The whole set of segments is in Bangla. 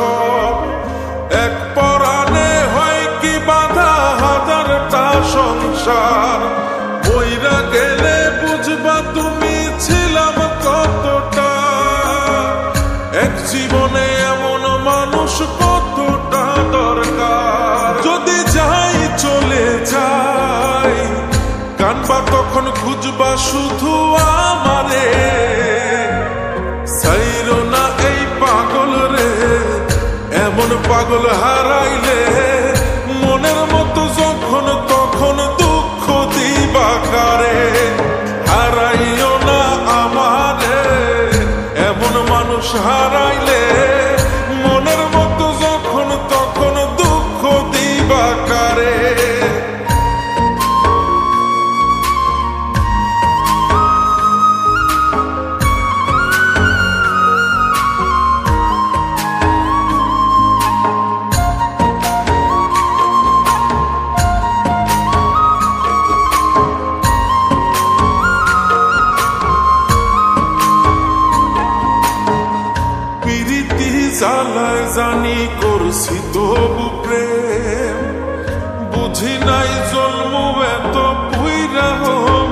সব। এক পরাণে হয় কি বাধা হাজারটা সংসার, বইরা গেলে বুঝবা তুমি ছিলাম কতটা। এক জীবনে এমন মানুষ কতটা দরকার। যদি যাই চলে যাই কানবা তখন খুঁজবা শুধু আমারে। সাইরো না এই পাগল রে, এমন পাগল হারাইলে মনের মতো যখন তখন দুঃখ দিবা কারে। হারাইও না আমারে, এমন মানুষ হারাইলে মনের মতো যখন তখন দুঃখ দিবা কারে। জ্বালায় জানি করছি তবু প্রেম, বুঝি নাই জন্ম এত পুইরা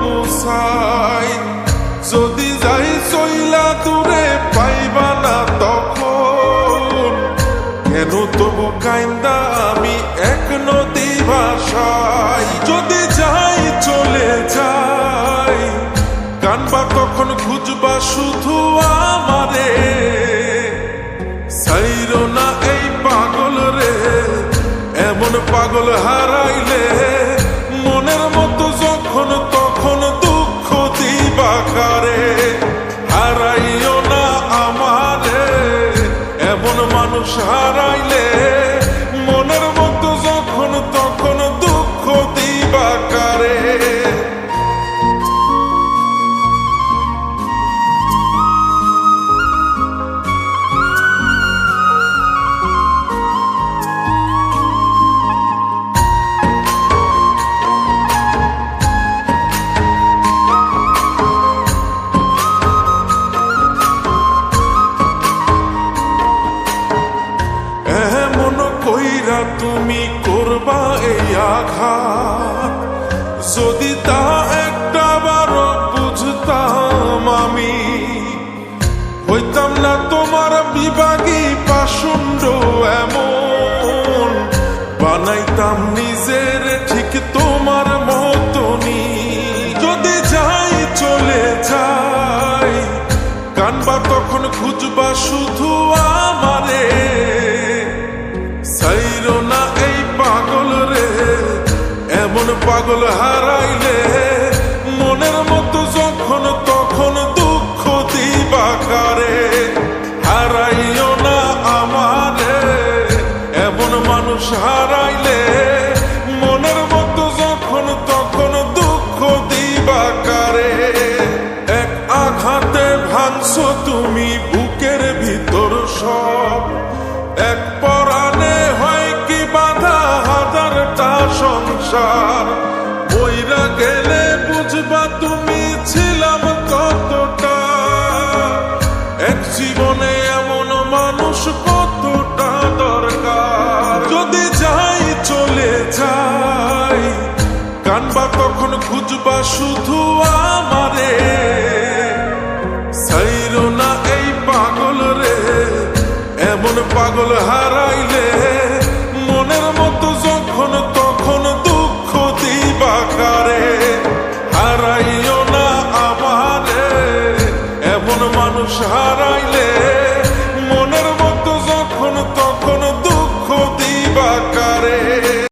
মুসাই। যদি যাই চইলা দূরে পাইবা না তখন, কেন তবু কাইন্দা আমি এক নদী ভাষাই। যদি যাই চলে যাই কানবা তখন খুঁজবা শুধু আমারে। সাইরো না এই পাগল রে, এমন পাগল হারাইলে মনের মতো যখন তখন দুঃখ দিবা কারে। হারাইও না আমারে, এমন মানুষ হারাইলে মনের মতো যখন তখন দুঃখ দিবা কারে। তুমি করবা এই আঘাত, যদি তা একটা বারো বুঝতাম আমি, হইতাম না তোমার বিভাগী পাষণ্ড এমন। বানাইতাম নিজের ঠিক তোমার মতনই। যদি যাই চলে যাই কানবা তখন খুঁজবা শুধু আমারে। সাইরো না এই পাগল রে, এমন পাগল হারাইলে মনের মতো যখন তখন দুঃখ দিবা কারে। হারাইও না আমারে, এমন মানুষ হারাইলে মনের মতো যখন তখন দুঃখ দিবা কারে। এক আঘাতে ভাঙছো তুমি বুকের ভিতর সব। এক পরাণে হয় কি বাধা হাজারটা সংসার, বইরা গেলে বুঝবা তুমি ছিলাম কতটা। এক জীবনে এমন মানুষ কতটা দরকার। যদি যাই চলে যাই কানবা তখন খুঁজবা শুধু আমারে। সাইরো না এই পাগল রে, এমন পাগল হারাইলে মনের মতো যখন তখন দুঃখ দিবা কারে। হারাইও না আমারে, এমন মানুষ